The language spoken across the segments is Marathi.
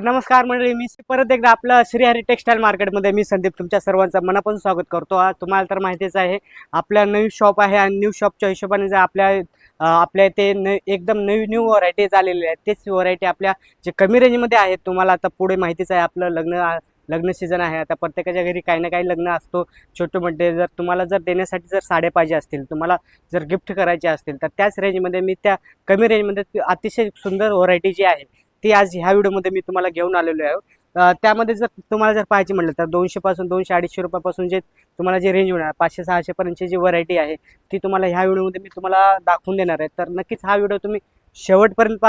तर नमस्कार मंडळी, मी परत एकदा आपलं श्रीहरी टेक्सटाईल मार्केटमध्ये मी संदीप तुमच्या सर्वांचं मनापासून स्वागत करतो. आज तुम्हाला तर माहितीच आहे आपल्या नवीन शॉप आहे आणि न्यू शॉपच्या हिशोबाने जर आपल्या इथे एकदम न्यू व्हरायटीज आलेल्या आहेत. तेच व्हरायटी आपल्या जे कमी रेंजमध्ये आहेत. तुम्हाला आता पुढे माहितीच आहे आपलं लग्न सीझन आहे. आता प्रत्येकाच्या घरी काही ना काही लग्न असतो छोटे मोठे. जर तुम्हाला देण्यासाठी जर साड्या पाहिजे असतील, तुम्हाला जर गिफ्ट करायचे असतील, तर त्याच रेंजमध्ये मी त्या कमी रेंजमध्ये अतिशय सुंदर व्हरायटी जी आहे ती आज ह्या व्हिडिओमध्ये मी तुम्हाला घेऊन आलेलो आहे. त्यामध्ये जर तुम्हाला पाहायची म्हटलं तर 200 पासून 200-250 रुपयापासून जे तुम्हाला जे रेंज होणार 500-600 पर्यंतची जी व्हरायटी आहे ती तुम्हाला ह्या व्हिडिओमध्ये मी तुम्हाला दाखवून देणार आहे. तर नक्कीच हा व्हिडिओ तुम्ही शेवटपर्यंत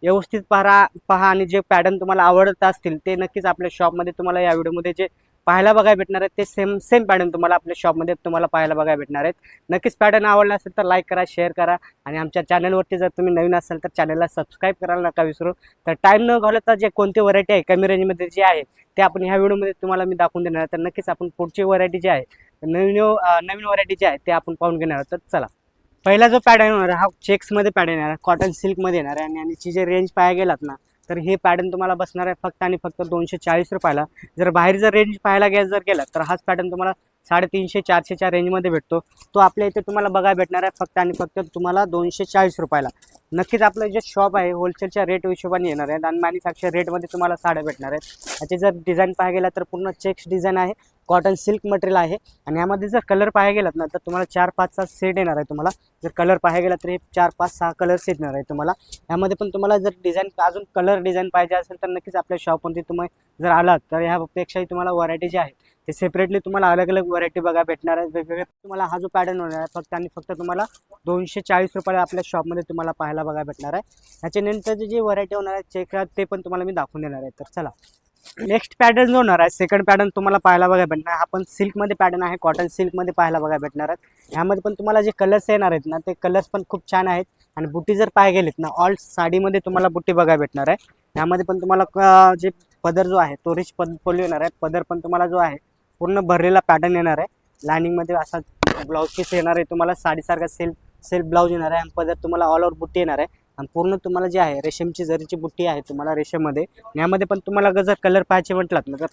व्यवस्थित पहा आणि जे पॅटर्न तुम्हाला आवडत असतील ते नक्कीच आपल्या शॉपमध्ये तुम्हाला या व्हिडिओमध्ये जे पाहायला बघायला भेटणार आहेत ते सेम पॅटर्न तुम्हाला आपल्या शॉपमध्ये तुम्हाला पाहायला बघायला भेटणार आहेत. नक्कीच पॅटर्न आवडला असेल तर लाईक करा, शेअर करा आणि आमच्या चॅनलवरती जर तुम्ही नवीन असाल तर चॅनलला सबस्क्राईब करायला नका विसरू. तर टाईम न घालवता जे कोणती व्हरायटी आहे कमी रेंजमध्ये जे आहे ते आपण ह्या व्हिडिओमध्ये तुम्हाला मी दाखवून देणार आहे. तर नक्कीच आपण पुढची व्हरायटी जी आहे नवीन व्हरायटी जी आहे ते आपण पाहून घेणार आहोत. तर चला, पहिला जो पॅटर्न होणार हा चेक्समध्ये पॅटर्न येणार आहे, कॉटन सिल्कमध्ये येणार आहे आणि याची जे रेंज पाहायला गेलात ना तर हे पॅटर्न तुम्हाला बसणार आहे फक्त आणि फक्त 240 रुपयाला. जर बाहेर जर रेंज पाहायला गेला तर हाच पॅटर्न तुम्हाला 350-400च्या रेंजमध्ये भेटतो. तो आपल्या इथे तुम्हाला बघायला भेटणार आहे फक्त आणि फक्त तुम्हाला 240 रुपयाला. नक्कीच आपलं जे शॉप आहे होलसेलच्या रेट हिशोबाने येणार आहेत आणि मॅन्युफॅक्चर रेटमध्ये तुम्हाला साड्या भेटणार आहेत. याचे जर डिझाईन पाहायला गेला तर पूर्ण चेक्स डिझाईन आहे, कॉटन सिल्क मटेरियल आहे आणि यामध्ये जर कलर पाहायला गेलात ना तर तुम्हाला 4-5चा सेट येणार आहे. तुम्हाला जर कलर पाहायला गेला तर हे 4-5-6 कलर्स येणार आहे तुम्हाला. यामध्ये पण तुम्हाला जर डिझाईन अजून कलर डिझाईन पाहिजे असेल तर नक्कीच आपल्या शॉपमध्ये तुम्ही जर आलात तर ह्यापेक्षाही तुम्हाला व्हरायटी जी आहे ते सेपरेटली तुम्हाला अलग अलग व्हरायटी बघा भेटणार आहे. वेगवेगळे तुम्हाला हा जो पॅटर्न होणार आहे फक्त आणि फक्त तुम्हाला 240 रुपयाला आपल्या शॉपमध्ये तुम्हाला पाहायला बघा भेटणार आहे. ह्याच्या नंतरची जी व्हरायटी होणार आहे चेक ते पण तुम्हाला मी दाखवून देणार आहे. तर चला, नेक्स्ट पॅटर्न जो होणार आहे सेकंड पॅटर्न तुम्हाला पाहायला बघा भेटणार. हा पण सिल्कमध्ये पॅटर्न आहे, कॉटन सिल्कमध्ये पाहायला बघा भेटणार आहेत. ह्यामध्ये पण तुम्हाला जे कलर्स येणार आहेत ना ते कलर्स पण खूप छान आहेत आणि बुट्टी जर पाहायला गेलीत ना ऑल साडीमध्ये तुम्हाला बुट्टी बघा भेटणार आहे. ह्यामध्ये पण तुम्हाला जे पदर जो आहे तो रिच पल्लू येणार आहे. पदर पण तुम्हाला जो आहे पूर्ण भरलेला पॅटर्न येणार आहे. लायनिंगमध्ये असा ब्लाऊज पीस येणार आहे तुम्हाला, साडीसारखा सेल्फ ब्लाऊज येणार आहे आणि पदर तुम्हाला ऑल ओव्हर बुट्टी येणार आहे आणि पूर्ण तुम्हाला जे आहे रेशमची जरीची बुट्टी आहे तुम्हाला रेशममध्ये. यामध्ये पण तुम्हाला जर कलर पाहायचे म्हटलात ना तर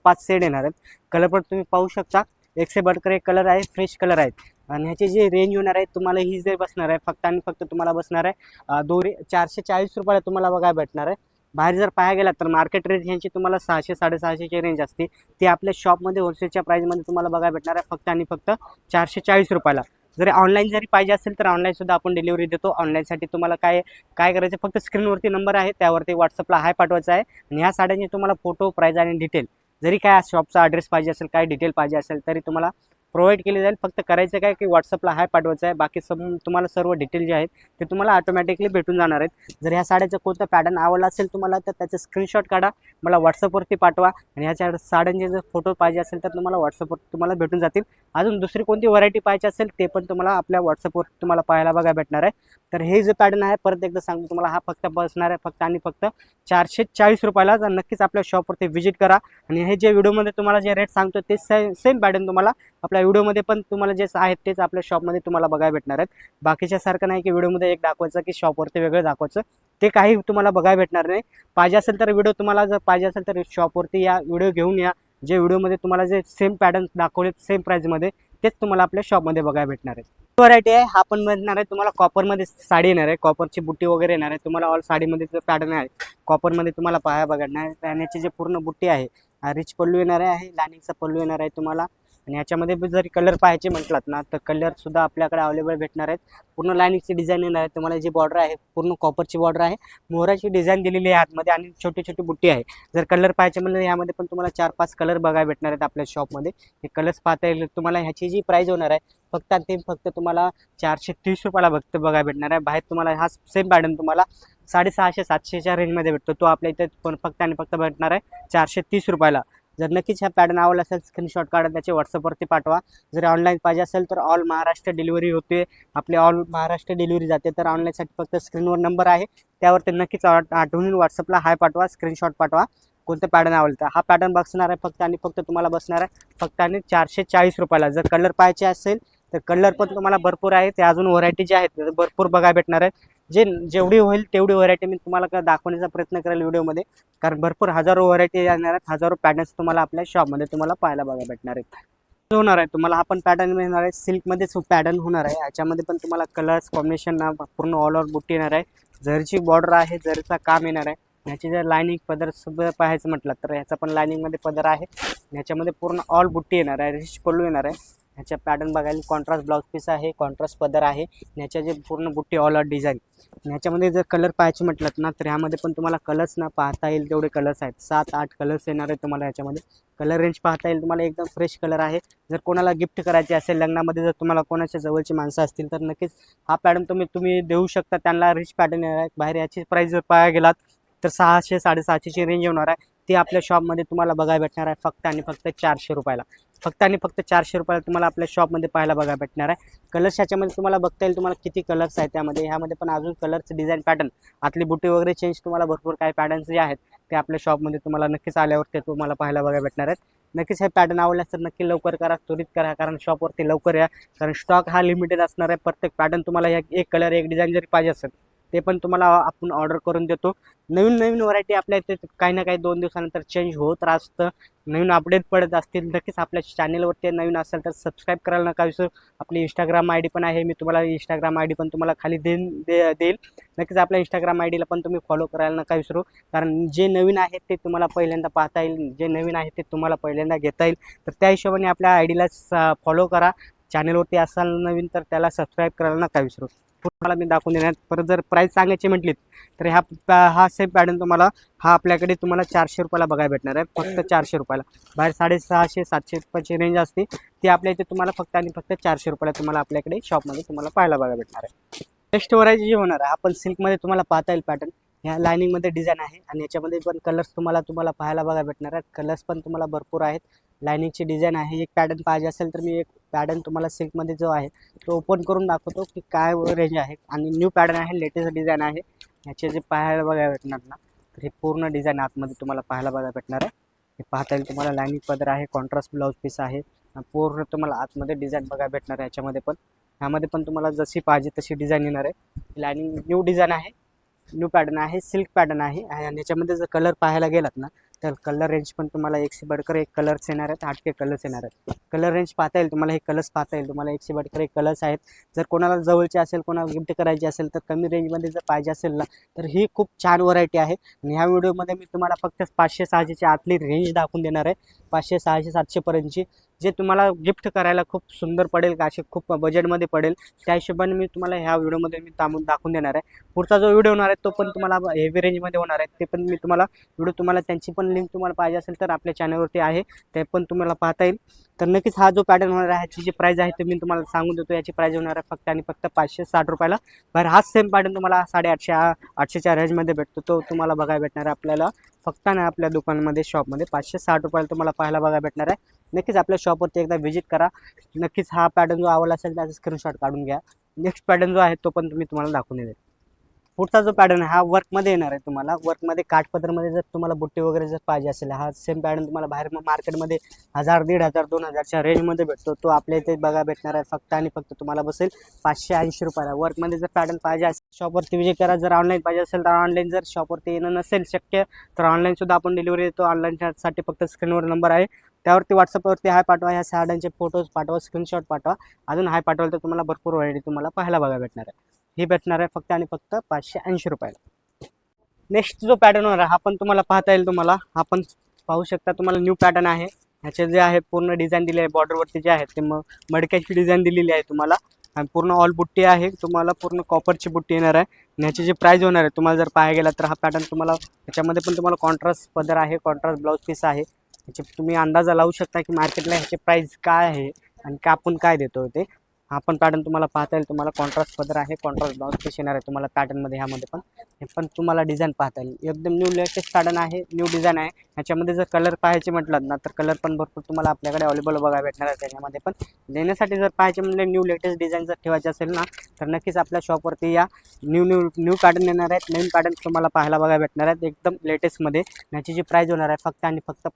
5 सेट येणार आहेत. कलर पण तुम्ही पाहू शकता, एक से बढ़कर एक कलर आहे, फ्रेश कलर आहेत आणि ह्याची जी रेंज होणार आहे तुम्हाला ही जे बसणार आहे फक्त आणि फक्त तुम्हाला बसणार आहे 440 रुपयाला तुम्हाला बघायला भेटणार आहे. बाहेर जर पाहायला गेला तर मार्केट रेंज ह्यांची तुम्हाला 600-650ची रेंज असते. ती आपल्या शॉपमध्ये होलसेलच्या प्राईजमध्ये तुम्हाला बघायला भेटणार आहे फक्त आणि फक्त 440 रुपयाला. जरी ऑनलाईन जरी पाहिजे असेल तर ऑनलाईनसुद्धा आपण डिलिव्हरी देतो. ऑनलाईनसाठी तुम्हाला काय करायचं, फक्त स्क्रीनवरती नंबर आहे त्यावरती व्हॉट्सअपला हाय पाठवायचा आहे आणि ह्या साड्यांची तुम्हाला फोटो, प्राईज आणि डिटेल जरी काय शॉपचा ॲड्रेस पाहिजे असेल, काय डिटेल पाहिजे असेल तरी तुम्हाला प्रोव्हाइड केली जाईल. फक्त करायचं काय की व्हॉट्सअपला हाय पाठवायचं आहे. बाकी तुम्हाला सर्व डिटेल जे आहेत ते तुम्हाला ऑटोमॅटिकली भेटून जाणार आहेत. जर ह्या साड्याचं कोणतं पॅटर्न आवडला असेल तुम्हाला तर त्याचं स्क्रीनशॉट काढा, मला व्हॉट्सअपवरती पाठवा आणि ह्याच्या साड्यांचे जर फोटो पाहिजे असेल तर तुम्हाला व्हॉट्सअपवर तुम्हाला भेटून जातील. अजून दुसरी कोणती व्हरायटी पाहिजे असेल ते पण तुम्हाला आपल्या व्हॉट्सअपवर तुम्हाला पाहायला बघा भेटणार आहे. तर हे जे पॅटर्न आहे परत एकदा सांगतो तुम्हाला, हा फक्त बसणार आहे फक्त आणि फक्त 440 रुपयाला. तर नक्कीच आपल्या शॉपवरती व्हिजिट करा आणि हे जे व्हिडिओमध्ये तुम्हाला जे रेट सांगतो ते सेम पॅटर्न तुम्हाला आपल्या व्हिडिओमध्ये पण तुम्हाला जे आहेत तेच आपल्या शॉपमध्ये तुम्हाला बघायला भेटणार आहेत. बाकीच्या सारखं नाही की व्हिडिओमध्ये एक दाखवायचं की शॉपवरती वेगळं दाखवायचं, ते काही तुम्हाला बघायला भेटणार नाही. पाहिजे असेल तर व्हिडिओ तुम्हाला जर पाहिजे असेल तर शॉपवरती या, व्हिडिओ घेऊन या. जे व्हिडिओमध्ये तुम्हाला जे सेम पॅटर्न दाखवले सेम प्राईजमध्ये तेच तुम्हाला आपल्या शॉपमध्ये बघायला भेटणार आहे. व्हरायटी आहे हा पण भेटणार आहे तुम्हाला कॉपरमध्ये साडी येणार आहे, कॉपरची बुट्टी वगैरे येणार आहे तुम्हाला. ऑल साडीमध्ये जो पॅटर्न आहे कॉपरमध्ये तुम्हाला पाहायला बघणार आहे आणि याची जे पूर्ण बुट्टी आहे रिच पल्लू येणार आहे, लायनिंगचा पल्लू येणार आहे तुम्हाला आणि याच्यामध्ये जरी कलर पाहायचे म्हटलात ना तर कलरसुद्धा आपल्याकडे अवेलेबल भेटणार आहेत. पूर्ण लायनिंगची डिझाईन येणार आहे तुम्हाला. जी बॉर्डर आहे पूर्ण कॉपरची बॉर्डर आहे, मोहराची डिझाईन दिलेली आहे आतमध्ये आणि छोटी छोटी बुट्टी आहे. जर कलर पाहायचे म्हणलं यामध्ये पण तुम्हाला 4-5 कलर बघायला भेटणार आहेत आपल्या शॉपमध्ये. हे कलर्स पाहता येईल तुम्हाला. ह्याची जी प्राईज होणार आहे फक्त आणि फक्त तुम्हाला 430 रुपयाला बघायला भेटणार आहे. बाहेर तुम्हाला हा सेम पॅटर्न तुम्हाला 650-700च्या रेंजमध्ये भेटतो. तो आपल्या इथे पण फक्त आणि फक्त भेटणार आहे 430 रुपयाला. जर नक्कीच ह्या पॅटर्न आवडला असेल स्क्रीनशॉट काढा, त्याचे व्हॉट्सअपवरती पाठवा. जर ऑनलाईन पाहिजे असेल तर ऑल महाराष्ट्र डिलिव्हरी होते, आपले ऑल महाराष्ट्र डिलिव्हरी जाते. तर ऑनलाईनसाठी फक्त स्क्रीनवर नंबर आहे त्यावरती नक्कीच आठवणीन व्हॉट्सअपला हाय पाठवा, स्क्रीनशॉट पाठवा कोणतं पॅटर्न आवडतं. हा पॅटर्न बसणार आहे फक्त आणि फक्त तुम्हाला बसणार आहे फक्त आणि 440 रुपयाला. जर कलर पाहायचे असेल तर कलर पण तुम्हाला भरपूर आहे, ते अजून व्हरायटी जे आहेत भरपूर बघायला भेटणार आहेत. जेवढी होईल तेवढी व्हरायटी मी तुम्हाला दाखवण्याचा प्रयत्न करेल व्हिडिओमध्ये, कारण भरपूर हजारो व्हरायटी येणार आहेत, हजारो पॅटर्न्स तुम्हाला आपल्या शॉपमध्ये तुम्हाला पाहायला बघा भेटणार आहेत. होणार आहे तुम्हाला हा पण पॅटर्न मिळणार आहे, सिल्कमध्येच पॅटर्न होणार आहे. याच्यामध्ये पण तुम्हाला कलर्स कॉम्बिनेशन पूर्ण ऑल ओव्हर बुट्टी येणार आहे, जरीची बॉर्डर आहे, जरीचा काम येणार आहे. याची जर लायनिंग पदर सुद्धा पाहायचं म्हटलं तर ह्याचा पण लायनिंगमध्ये पदर आहे. याच्यामध्ये पूर्ण ऑल बुट्टी येणार आहे, रिच पल्लू येणार आहे. ह्याच्या पॅटर्न बघायला कॉन्ट्रास्ट ब्लाउज पीस आहे, कॉन्ट्रास्ट पदर आहे. ह्याच्या जे पूर्ण बुट्टी ऑल ओव्हर डिझाईन. ह्याच्यामध्ये जर कलर पाहायचे म्हटलं ना तर ह्यामध्ये पण तुम्हाला कलर्स ना पाहता येईल तेवढे कलर्स आहेत, 7-8 कलर्स येणार आहेत तुम्हाला. ह्याच्यामध्ये कलर रेंज पाहता येईल तुम्हाला, एकदम फ्रेश कलर आहे. जर कोणाला गिफ्ट करायचे असेल लग्नामध्ये, जर तुम्हाला कोणाच्या जवळची माणसं असतील तर नक्कीच हा पॅटर्न तुम्ही देऊ शकता त्यांना. रिच पॅटर्न येणार आहे. बाहेर याची प्राईस जर पाहायला गेलात तर 600-650ची रेंज होणार आहे. ती आपल्या शॉपमध्ये तुम्हाला बघायला भेटणार आहे फक्त आणि फक्त 400 रुपयाला. फक्त आणि फक्त 400 रुपयाला तुम्हाला आपल्या शॉपमध्ये पाहायला बघायला भेटणार आहे. कलर्स ह्याच्यामध्ये तुम्हाला बघता येईल तुम्हाला किती कलर्स आहेत त्यामध्ये. ह्यामध्ये पण अजून कलर्स डिझाईन पॅटर्न आतली बुटी वगैरे चेंज तुम्हाला भरपूर काही पॅटर्न्स जे आहेत ते आपल्या शॉपमध्ये तुम्हाला नक्कीच आल्यावर ते तुम्हाला पाहायला बघायला भेटणार आहेत. नक्कीच हे पॅटर्न आवडल्यास तर नक्की लवकर करा, त्वरित करा, कारण शॉपवरती लवकर या, कारण स्टॉक हा लिमिटेड असणार आहे. प्रत्येक पॅटर्न तुम्हाला एक कलर एक डिझाईन जरी पाहिजे असेल ते पण तुम्हाला आपण ऑर्डर करून देतो. नवीन नवीन व्हरायटी आपल्या इथे काही ना काही 2 दिवसानंतर चेंज होत असतं, नवीन अपडेट पडत असतील. नक्कीच आपल्या चॅनलवरती नवीन असेल तर सबस्क्राईब करायला नका विसरू. आपली इंस्टाग्राम आय डी पण आहे, मी तुम्हाला इंस्टाग्राम आय डी पण तुम्हाला खाली देईल. नक्कीच आपल्या इंस्टाग्राम आय डीला पण तुम्ही फॉलो करायला नका विसरू, कारण जे नवीन आहे ते तुम्हाला पहिल्यांदा पाहता येईल, जे नवीन आहे ते तुम्हाला पहिल्यांदा घेता येईल. तर त्या हिशोबाने आपल्या आय डीला फॉलो करा. चॅनलवरती असाल नवीन तर त्याला सबस्क्राईब करायला नका विसरू. तुम्हाला मी दाखवून देणार. परत जर प्राईस सांगायची म्हटली तर हा सेम पॅटर्न तुम्हाला आपल्याकडे तुम्हाला 400 रुपयाला बघायला भेटणार आहे, फक्त 400 रुपयाला. बाहेर 650-700 रुपयाची रेंज असते, ती आपल्या इथे तुम्हाला फक्त आणि फक्त 400 रुपयाला तुम्हाला आपल्याकडे शॉपमध्ये तुम्हाला पाहायला बघायला भेटणार आहे. नेक्स्ट व्हरायटी जी होणार आहे, आपण सिल्कमध्ये तुम्हाला पाहता येईल पॅटर्न. ह्या लायनिंगमध्ये डिझाईन आहे आणि याच्यामध्ये पण कलर्स तुम्हाला पाहायला बघायला भेटणार आहेत. कलर्स पण तुम्हाला भरपूर आहेत. लायनिंगची डिझाईन आहे. एक पॅटर्न पाहिजे असेल तर मी एक पॅटर्न तुम्हाला सिल्कमध्ये जो आहे तो ओपन करून दाखवतो की काय रेंज आहे. आणि न्यू पॅटर्न आहे, लेटेस्ट डिझाईन आहे. ह्याचे जे पाहायला बघायला भेटणार ना तर हे पूर्ण डिझाईन आतमध्ये तुम्हाला पाहायला बघायला भेटणार आहे. हे पाहता येईल तुम्हाला, लायनिंग पदर आहे, कॉन्ट्रास्ट ब्लाउज पीस आहे. पूर्ण तुम्हाला आतमध्ये डिझाईन बघायला भेटणार आहे. ह्यामध्ये पण तुम्हाला जशी पाहिजे तशी डिझाईन येणार आहे. लायनिंग न्यू डिझाईन आहे, न्यू पॅटर्न आहे, सिल्क पॅटर्न आहे. आणि याच्यामध्ये जर कलर पाहायला गेलात ना तर कलर रेंज पण तुम्हाला 1 से बढ़कर 1 कलर्स येणार आहेत, 8 के कलर्स येणार आहेत. कलर रेंज पाहता येईल तुम्हाला, हे कलर्स पाहता येईल तुम्हाला, 1 से बढ़कर 1 कलर्स आहेत. जर कोणाला जवळचे असेल, कोणाला गिफ्ट करायची असेल तर कमी रेंजमध्ये जर पाहिजे असेल ना तर ही खूप छान व्हरायटी आहे. आणि ह्या व्हिडिओमध्ये मी तुम्हाला फक्त 500-600ची आतली रेंज दाखवून देणार आहे, 500, 600, 700पर्यंतची, जे तुम्हाला गिफ्ट करायला खूप सुंदर पडेल, का असे खूप बजेटमध्ये पडेल. त्या हिशोबाने मी तुम्हाला ह्या व्हिडिओमध्ये मी दाखवून देणार आहे. पुढचा जो व्हिडिओ होणार आहे तो पण तुम्हाला हेवी रेंजमध्ये होणार आहे. ते पण मी तुम्हाला व्हिडिओ तुम्हाला त्यांची पण लिंक तुम्हाला पाहिजे असेल तर आपल्या चॅनलवरती आहे, ते पण तुम्हाला पाहता येईल. तर नक्कीच हा जो पॅटर्न होणार आहे ह्याची जी प्राईस आहे ते मी तुम्हाला सांगून देतो. याची प्राईस होणार आहे फक्त आणि फक्त 560 रुपयाला. बाहेर हाच सेम पॅटर्न तुम्हाला 850-800च्या रेंजमध्ये भेटतो, तो तुम्हाला बघायला भेटणार आहे आपल्याला फक्त आणि आपल्या दुकानामध्ये शॉपमध्ये 560 रुपयाला तुम्हाला पाहायला बघायला भेटणार आहे. नक्कीच आपल्या शॉपवरती एकदा व्हिजिट करा. नक्कीच हा पॅटर्न जो आवडला असेल त्याचा स्क्रीनशॉट काढून घ्या. नेक्स्ट पॅटर्न जो आहे तो पण मी तुम्हाला दाखवून देईल. पुढचा जो पॅटर्न आहे हा वर्कमध्ये येणार आहे तुम्हाला. वर्कमध्ये काठपदरमध्ये जर तुम्हाला बुट्टी वगैरे जर पाहिजे असेल, हा सेम पॅटर्न तुम्हाला बाहेर मार्केटमध्ये 1000, 1500, 2000च्या रेंजमध्ये भेटतो, तो आपल्या इथे बघा भेटणार आहे फक्त आणि फक्त तुम्हाला बसेल 580 रुपयाला. वर्कमध्ये जर पॅटर्न पाहिजे असेल शॉपवरती विजिट करा. जर ऑनलाईन पाहिजे असेल तर ऑनलाईन, जर शॉपवरती येणं नसेल शक्य तर ऑनलाईनसुद्धा आपण डिलिव्हरी देतो. ऑनलाईनसाठी फक्त स्क्रीनवर नंबर आहे, त्यावरती व्हॉट्सअपवरती हाय पाठवा, ह्या साड्यांचे फोटोज पाठवा, स्क्रीनशॉट पाठवा. अजून हाय पाठवलं तर तुम्हाला भरपूर व्हरायटी तुम्हाला पाहायला बघा भेटणार आहे. ही भेटणार आहे फक्त आणि फक्त 580 रुपयाला. नेक्स्ट जो पॅटर्न होणार हा पण तुम्हाला पाहता येईल तुम्हाला, हा पण पाहू शकता तुम्हाला न्यू पॅटर्न आहे. ह्याचे जे आहे पूर्ण डिझाईन दिले आहे, बॉर्डरवरती जे आहे ते मडक्याची डिझाईन दिलेली आहे तुम्हाला. आणि पूर्ण ऑल बुट्टी आहे तुम्हाला, पूर्ण कॉपरची बुट्टी येणार आहे. आणि ह्याची जी प्राईस होणार आहे तुम्हाला जर पाहायला गेला तर हा पॅटर्न तुम्हाला ह्याच्यामध्ये पण तुम्हाला कॉन्ट्रास्ट पदर आहे, कॉन्ट्रास्ट ब्लाउज पीस आहे. ह्याचे तुम्ही अंदाजा लावू शकता की मार्केटला ह्याची प्राईस काय आहे आणि आपण काय देतो ते. हा पण पॅटर्न तुम्हाला पाहता येईल तुम्हाला, कॉन्ट्रास्ट पदर आहे, कॉन्ट्रास्ट ब्लाउज पीस येणार आहे तुम्हाला पॅटर्नमध्ये. ह्यामध्ये पण हे पण तुम्हाला डिझाईन पाहता येईल, एकदम न्यू लेटेस्ट पॅटर्न आहे, न्यू डिझाईन आहे. ह्याच्यामध्ये जर कलर पाहायचे म्हटलं ना तर कलर पण भरपूर तुम्हाला आपल्याकडे अवेलेबल बघायला भेटणार आहे. त्याच्यामध्ये पण देण्यासाठी जर पाहायचे म्हणजे न्यू लेटेस्ट डिझाईन जर ठेवायचे असेल ना तर नक्कीच आपल्या शॉपवरती या. न्यू पॅटर्न येणार आहेत, नवीन पॅटर्न तुम्हाला पाहायला बघायला भेटणार आहेत एकदम लेटेस्टमध्ये. ह्याची जी प्राईस होणार आहे फक्त आणि फक्त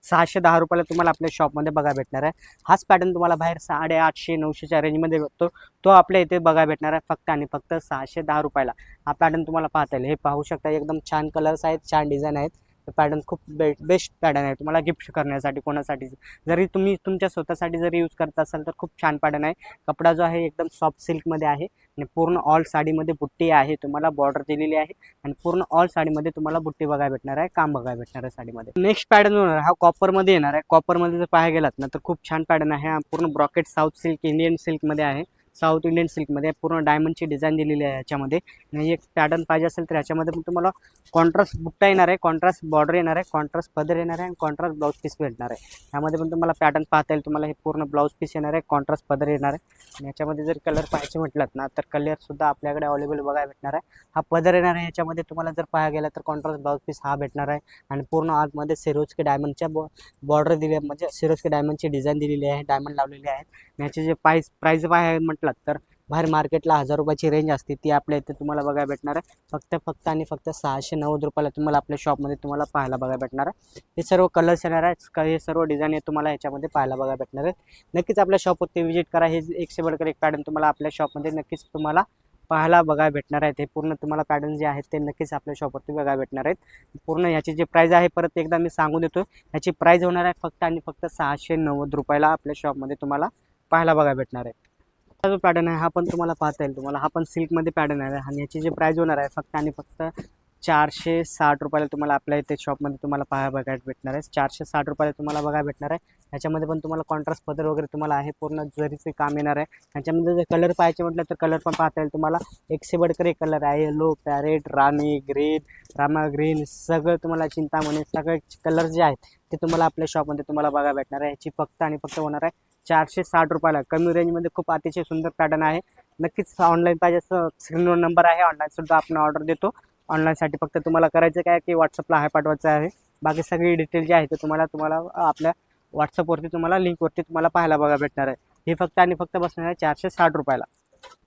610 रुपयाला तुम्हाला आपल्या शॉपमध्ये बघायला भेटणार आहे. हाच पॅटर्न तुम्हाला बाहेर 850-900च्या रेंज रेंजमध्ये भेटतो तो आपल्या इथे बघा भेटणार आहे फक्त आणि फक्त 610 रुपयाला. हा पॅटर्न तुम्हाला पाहता येईल. हे पाहू शकता एकदम छान कलर्स आहेत, छान डिझाईन आहेत. पॅटर्न खूप बेस्ट पॅटर्न आहे तुम्हाला गिफ्ट करण्यासाठी कोणासाठी. जरी तुम्ही तुमच्या स्वतःसाठी जरी यूज करत असाल तर खूप छान पॅटर्न आहे. कपडा जो आहे एकदम सॉफ्ट सिल्कमध्ये आहे आणि पूर्ण ऑल साडीमध्ये बुट्टी आहे, तुम्हाला बॉर्डर दिलेली आहे आणि पूर्ण ऑल साडीमध्ये तुम्हाला बुट्टी बघायला भेटणार आहे, काम बघायला भेटणार आहे साडीमध्ये. नेक्स्ट पॅटर्न होणार हा कॉपरमध्ये येणार आहे. कॉपरमध्ये जर पाहायला गेलात ना तर खूप छान पॅटर्न आहे. हा पूर्ण ब्रॉकेट साऊथ सिल्क इंडियन सिल्कमध्ये आहे. साऊथ इंडियन सिल्कमध्ये पूर्ण डायमंडची डिझाईन दिलेली आहे याच्यामध्ये. आणि एक पॅटर्न पाहिजे असेल तर याच्यामध्ये पण तुम्हाला कॉन्ट्रास्ट बुट्टा येणार आहे, कॉन्ट्रास्ट बॉर्डर येणार आहे, कॉन्ट्रास्ट पदर येणार आहे आणि कॉन्ट्रास्ट ब्लाऊज पीस भेटणार आहे. यामध्ये पण तुम्हाला पॅटर्न पाहता येईल. तुम्हाला हे पूर्ण ब्लाऊज पीस येणार आहे, कॉन्ट्रास्ट पदर येणार आहे. आणि याच्यामध्ये जर कलर पाहायचे म्हटलात ना तर कलरसुद्धा आपल्याकडे अवेलेबल बघायला भेटणार आहे. हा पदर येणार आहे. याच्यामध्ये तुम्हाला जर पाहायला गेला तर कॉन्ट्रास्ट ब्लाऊज पीस हा भेटणार आहे आणि पूर्ण आतमध्ये सिरोस्की डायमंडच्या बॉर्डर दिली आहे, म्हणजे सिरोस्की डायमंडची डिझाईन दिलेली आहे, डायमंड लावलेले आहेत. याचे जे प्राईस पाहायला म्हटलात तर बाहेर मार्केटला 1000 रुपयाची रेंज असते, ती आपल्या इथे तुम्हाला बघायला भेटणार आहे फक्त आणि फक्त 690 रुपयाला तुम्हाला आपल्या शॉपमध्ये तुम्हाला पाहायला बघायला भेटणार आहे. हे सर्व कलर्स येणार आहेत, हे सर्व डिझाईन तुम्हाला याच्यामध्ये पाहायला बघायला भेटणार आहेत. नक्कीच आपल्या शॉपवरती व्हिजिट करा. हे एकशे बडकर एक पॅटर्न तुम्हाला आपल्या शॉपमध्ये नक्कीच तुम्हाला पाहायला बघायला भेटणार आहेत. हे पूर्ण तुम्हाला पॅटर्न जे आहेत ते नक्कीच आपल्या शॉपवरती बघायला भेटणार आहेत. पूर्ण याची जी प्राईस आहे परत एकदा मी सांगून देतो. याची प्राईस होणार आहे फक्त आणि फक्त 690 रुपयाला आपल्या शॉपमध्ये तुम्हाला पाहायला बघायला भेटणार आहे. हा जो पॅटर्न आहे हा पण तुम्हाला पाहता येईल. तुम्हाला हा पण सिल्कमध्ये पॅटर्न आहे आणि याची जी प्राईस होणार आहे फक्त आणि फक्त 460 रुपयाला तुम्हाला आपल्या इथे शॉपमध्ये तुम्हाला बघायला भेटणार आहे. 460 रुपयाला तुम्हाला बघायला भेटणार आहे. याच्यामध्ये पण तुम्हाला कॉन्ट्रास्ट पदर वगैरे तुम्हाला आहे, पूर्ण जरीचे काम येणार आहे. याच्यामध्ये जर कलर पाहायचे म्हटलं तर कलर पण पाहता येईल तुम्हाला. एकशे बडकर एक कलर आहे, येलो, पॅरेट, राणी ग्रीन, रामा ग्रीन, सगळं तुम्हाला चिंतामणी सगळे कलर जे आहेत ते तुम्हाला आपल्या शॉपमध्ये तुम्हाला बघायला भेटणार आहे. याची फक्त आणि फक्त होणार आहे 460 रुपयाला. कमी रेंजमध्ये खूप अतिशय सुंदर पॅटर्न आहे. नक्कीच ऑनलाईन पाहिजे असं स्क्रीनवर नंबर आहे, ऑनलाईनसुद्धा आपण ऑर्डर देतो. ऑनलाईनसाठी फक्त तुम्हाला करायचं काय की व्हॉट्सअपला हाय पाठवायचं आहे. बाकी सगळी डिटेल जी आहे ते तुम्हाला आपल्या व्हॉट्सअपवरती तुम्हाला लिंकवरती तुम्हाला पाहायला बघा भेटणार आहे. हे फक्त आणि फक्त बसणार आहे 460 रुपयाला.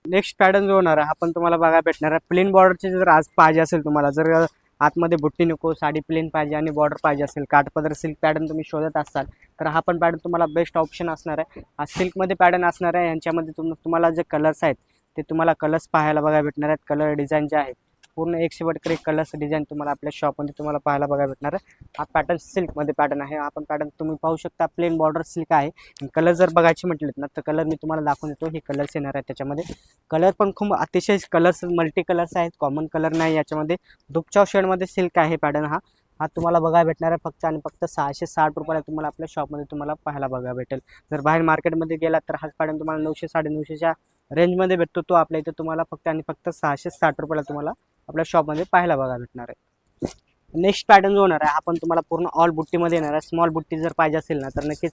नेक्स्ट पॅटर्न जो होणार आहे हा पण तुम्हाला बघा भेटणार आहे. प्लेन बॉर्डरची जर आज पाहिजे असेल तुम्हाला, जर आतमध्ये बुट्टी नको, साडी प्लेन पाहिजे आणि बॉर्डर पाहिजे असेल, काठपदर सिल्क पॅटर्न तुम्ही शोधत असाल तर हा पण पॅटर्न तुम्हाला बेस्ट ऑप्शन असणार आहे. हा सिल्कमध्ये पॅटर्न असणार आहे. यांच्यामध्ये तुम्हाला जे कलर्स आहेत ते तुम्हाला कलर्स पाहायला बघायला भेटणार आहेत. कलर डिझाईन जे आहेत पूर्ण एकशे बडकर एक कलर्स डिझाईन तुम्हाला आपल्या शॉपमध्ये तुम्हाला पाहायला बघायला भेटणार आहे. हा पॅटर्न सिल्कमध्ये पॅटर्न आहे. हा पण पॅटर्न तुम्ही पाहू शकता, प्लेन बॉर्डर सिल्क आहे. कलर जर बघायचे म्हटलेत ना तर कलर मी तुम्हाला दाखवून देतो. हे कलर्स येणार आहेत. त्याच्यामध्ये कलर पण खूप अतिशय कलर्स मल्टी कलर्स आहेत, कॉमन कलर नाही याच्यामध्ये. दुपचाव शेडमध्ये सिल्क आहे पॅटर्न हा. हा तुम्हाला बघायला भेटणार आहे फक्त आणि फक्त 660 रुपयाला तुम्हाला आपल्या शॉपमध्ये तुम्हाला पाहायला बघायला भेटेल. जर बाहेर मार्केटमध्ये गेलात तर हाच पॅटर्न तुम्हाला 900 950च्या रेंजमध्ये भेटतो. तो आपल्या इथे तुम्हाला फक्त आणि फक्त 660 रुपयाला तुम्हाला आपल्या शॉपमध्ये पाहायला बघायला भेटणार आहे. नेक्स्ट पॅटर्न जो होणार आहे हा पण तुम्हाला पूर्ण ऑल बुट्टीमध्ये येणार आहे. स्मॉल बुट्टी जर पाहिजे असेल ना तर नक्कीच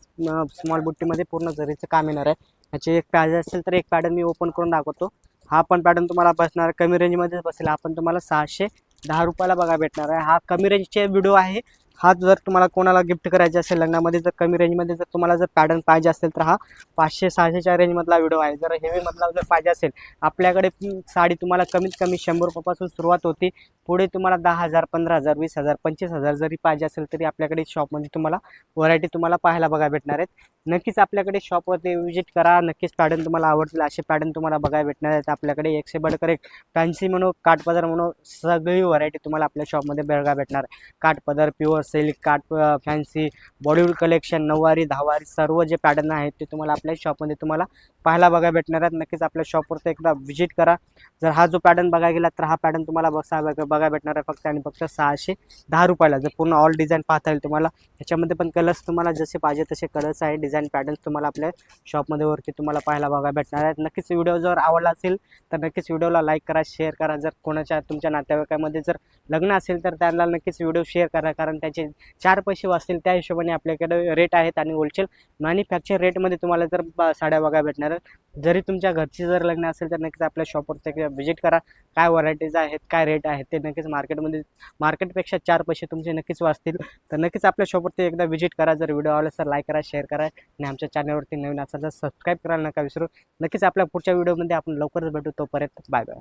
स्मॉल बुट्टीमध्ये पूर्ण जरीचं काम येणार आहे. याचे एक पाहिजे असेल तर एक पॅटर्न मी ओपन करून दाखवतो. हा पण पॅटर्न तुम्हाला बसणार कमी रेंजमध्येच बसेल. हा पण तुम्हाला 610 रुपयाला बघा भेटणार आहे. हा कमी रेंजचे व्हिडिओ आहे. हा जर तुम्हाला कोणाला गिफ्ट करायचे असेल लग्नामध्ये, जर कमी रेंजमध्ये जर तुम्हाला जर पॅटर्न पाहिजे असेल तर हा 500-600च्या रेंजमधला व्हिडिओ आहे. जर हेवीमधला जर पाहिजे असेल, आपल्याकडे साडी तुम्हाला कमीत कमी 100 रुपयापासून सुरुवात होती. पुढे तुम्हाला 10,000, 15,000, 20,000, 25,000 जरी पाहिजे असेल तरी आपल्याकडे शॉपमध्ये तुम्हाला व्हरायटी तुम्हाला पाहायला बघायला भेटणार आहेत. नक्कीच आपल्याकडे शॉपवरती व्हिजिट करा. नक्कीच पॅटर्न तुम्हाला आवडतील असे पॅटर्न तुम्हाला बघायला भेटणार आहेत. आपल्याकडे एकशे बडकर एक फॅन्सी म्हणून काठपदर म्हणून सगळी व्हरायटी तुम्हाला आपल्या शॉपमध्ये बघायला भेटणार आहे. काठपदर, pure silk, fancy, Bollywood collection, नऊवारी, दहावारी सर्व जे पॅटर्न आहेत ते तुम्हाला आपल्या शॉपमध्ये तुम्हाला पाहायला बघायला भेटणार आहेत. नक्कीच आपल्या शॉपवरती एकदा व्हिजिट करा. जर हा जो पॅटर्न बघायला गेला तर हा पॅटर्न तुम्हाला बघायला भेटणार आहे फक्त आणि फक्त 610 रुपयाला. जर पूर्ण ऑल डिझाईन पाहता येईल तुम्हाला. ह्याच्यामध्ये पण कलर्स तुम्हाला जसे पाहिजे तसे कलर्स आहे, डिझाईन पॅटर्न्स तुम्हाला आपल्या शॉपमध्ये वरती तुम्हाला पाहायला बघायला भेटणार आहेत. नक्कीच व्हिडिओ जर आवडला असेल तर नक्कीच व्हिडिओला लाईक करा, शेअर करा. जर कोणाच्या तुमच्या नातेवाईकामध्ये जर लग्न असेल तर त्यांना नक्कीच व्हिडिओ शेअर करा, कारण त्याचे 4 पैसे वाचतील. त्या हिशोबाने आपल्याकडे रेट आहेत आणि होलसेल मॅन्युफॅक्चर रेटमध्ये तुम्हाला जर साड्या बघायला भेटणार आहेत. जरी तुमच्या घरची जर लग्न असेल तर नक्कीच आपल्या शॉपवरती व्हिजिट करा. काय व्हरायटीज आहेत, काय रेट आहेत ते नक्कीच मार्केटपेक्षा 4 पैसे तुमचे नक्कीच वाचतील. तर नक्कीच आपल्या शॉपवरती एकदा व्हिजिट करा. जर व्हिडिओ आवडला तर लाईक करा, शेअर करा आणि आमच्या चॅनलवरती नवीन असाल तर सबस्क्राईब करायला नका विसरू. नक्कीच आपल्या पुढच्या व्हिडिओमध्ये आपण लवकरच भेटू. तोपर्यंत बाय बाय.